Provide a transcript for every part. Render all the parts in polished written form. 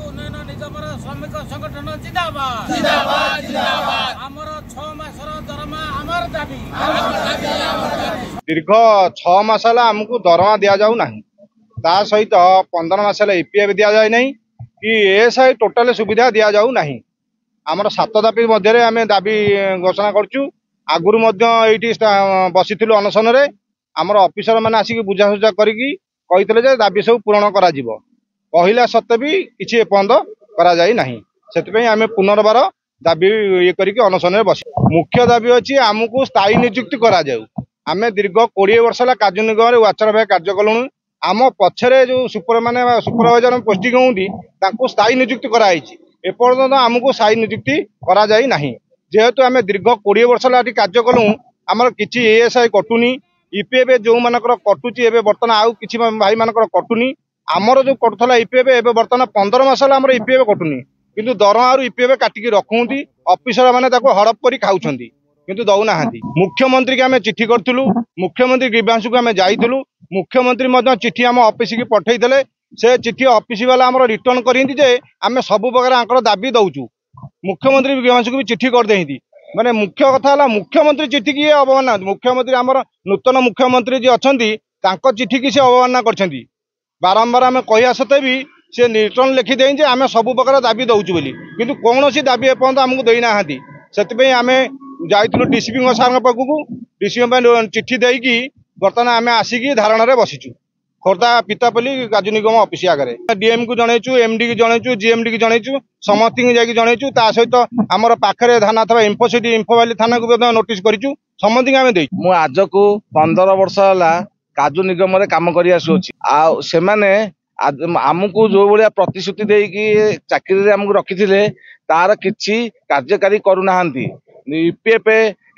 उन्नयन निगमर श्रमिक संगठन जिंदाबाद जिंदाबाद जिंदाबाद आमर 6 मासर दरमा आमर दाबी दीर्घ 6 मास आमको दरमा दि जाऊ ना ता सहित 15 मास ईपीएफ दि जाए नहीं कि एएसआई टोटाल सुविधा दि जाऊ ना आमर 7 दाबी मध्य आम दाबी घोषणा करूँ आगुरी ये बसी अनशन आमर ऑफिसर मैंने आसिक बुझासुझा करते दाबी सब पूरण करा कहला सत्ते भी किसी एपर्यंत करा जाई नहीं से आम पुनर्बार दाबी ये करके अनशन बस मुख्य दाबी अच्छी आमको स्थायी नियुक्ति करा जाऊ आम दीर्घ 20 वर्ष है कार्य निगम वाचर भाई कार्य कलु आम पछरे जो सुपरवाइजर पोस्टिंग होती स्थायी नियुक्ति कराई एपर्यंत आमको स्थायी नियुक्ति करा जाई नहीं जेहेतु आम दीर्घ 20 वर्ष है कार्य कलु आमर किसी एएसआई कटुनी ईपीएफ जो मानकर कटुची बर्तमान आउ कि भाई मानकर कटुनी आमर जो कटुला ईपीएफ एवं बर्तमान 15 मास आमर ईपीएफ कटुनी किंतु दरमा ईपीएफ काटिकी रखुंती ऑफिसर मैंने हड़प कर खाऊँ किंतु दौना मुख्यमंत्री की आम चिठी करूँ मुख्यमंत्री ग्रीवांश को आम जाइलु मुख्यमंत्री चिठी आम ऑफिस की पठे से चिठी ऑफिस वाला आम रिटर्न करते आम सब प्रकार आंकर दाबी दौचु मुख्यमंत्री ग्रीवांश को भी चिठी करदे माने मुख्य कथा है मुख्यमंत्री चिठी की अवमानना मुख्यमंत्री आमर नूतन मुख्यमंत्री जी अच्छा चिठी की अवमानना कर बारंबार आम कह सत्ते भी से रिटर्न लिखिदे आम सब प्रकार दाबी दौचु बोली किंतु कौन सी दाबी एपर्यंत आमको देना से आम जाइलु डीसीपी सार पाखक डीसीपी चिठी देकी बर्तमान आम आसिकी धारणा बसीचु खोर्धा पितापल्ली कार्य निगम ऑफिस आगे डीएम को जनईचु एमडी की जनईचु जीएमडी की जनईचु समस्त जनईचु ता सहित आमर पाखे थाना था इंफोसिटी इंफोवाली थाना को नोटिस करूँ समस्त आम दे आज को 15 वर्ष है कार्य निगम काम कर आमको जो भाया प्रतिश्रुति देकी चाकरी आमको रखी तार किसी कार्यकारी करूना ईपीएफ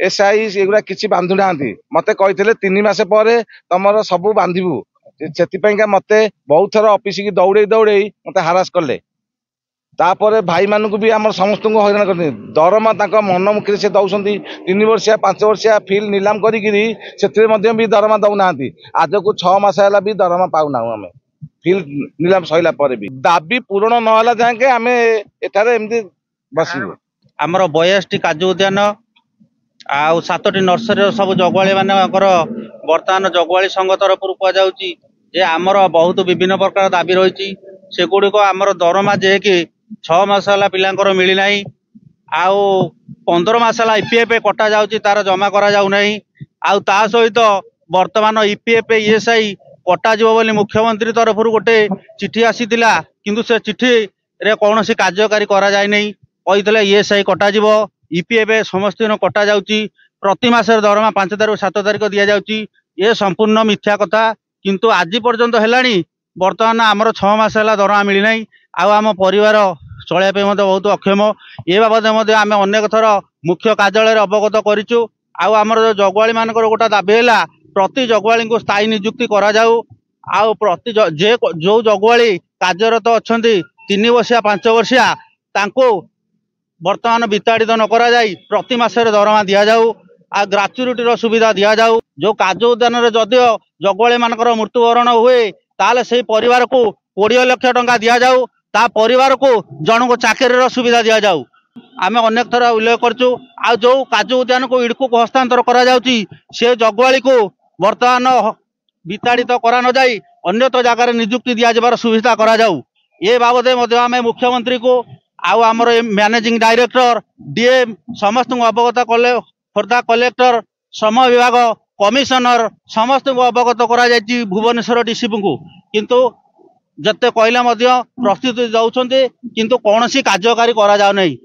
एसआई एगुड़ा किसी बांधु ना मत कही 3 मास पर तुम सब बांधबू से मत बहुत थर ऑफिस की दौड़े दौड़े मत हारास कले तापर भाई मानक भी आम समस्त को हैरान कर दरमा मन मुखी से दौरान 3 वर्षिया 5 वर्षिया फिल नीलाम करी भी दरमा दौना आज को 6 मास है भी दरमा पाऊना आम फिल नीलाम सैला भी दाबी पूरण नहला जाए आम एठारे एमती बसबू आमर 42टी काजू उद्यान आउ 7टी नर्सरी सब जगुआली मानकर बर्तमान जगुआली संघ तरफ कहुची जे आमर बहुत विभिन्न प्रकार दाबी रही सेगुड़िक आमर दरमा जे कि 6 मास है पिलांकर मिलना आउ 15 मास है ईपीएफ कटा जाउची तार जमा करा जाउ नहीं आउ ता सहित वर्तमान ईपीएफ ईएसआई कटा जीव बोली मुख्यमंत्री तरफ गोटे चिठी आसीतिला किंतु से चिठी रे कौन सी कार्यकारी करा जाय नहीं कही ईएसआई कटा जीव ईपीएफ समस्त दिन कटा जाउची प्रति मास दरमा 5 तारीख 7 तारीख दि जाउची ये संपूर्ण मिथ्या कथा किंतु आज पर्यंत है बर्तमान आमर 6 मास है दरमा मिलना आम परिवार चलने बहुत अक्षम ये बाबद आम अनेक थर मुख्य कार्यालय अवगत करूँ आमर जो जगुआली मान गोटा दाबी है प्रति जगुआली को स्थायी नियुक्ति करा जाऊ आउ प्रति जो जगुआली कार्यरत अच्छा 3 वर्षिया 5 वर्षिया बर्तमान विताड़ित न करा जाई प्रति मासरे दरमा दि जाऊ आ ग्राच्युटी सुविधा दि जाऊ जो काजू उद्यान जदियो जगुआली मानकर मृत्युवरण हुए ताले से परिवार को 20 लाख टंका दि जाऊ ता परिवार को जन को चाकरी सुविधा दि जाऊ आम अनेक थर उल्लेख करचु आ जो काजू उद्यान को इडको को हस्तांतर करा जाउची से जगुआली को बर्तमान विताड़ित करा न जाई अन्य जगह नियुक्ति दि जाबार सुविधा करा जाऊ ये बाबद आम मुख्यमंत्री को आउ आमर मैनेजिंग डायरेक्टर डीएम समस्त को अवगत कले खोर्धा कलेक्टर श्रम विभाग कमिशनर समस्त को अवगत करा जायछि भुवनेश्वर डीसीपी को किंतु जते कहले प्रस्तुति दौरान किंतु कौन सी कार्यकारी करा जाउ नहीं।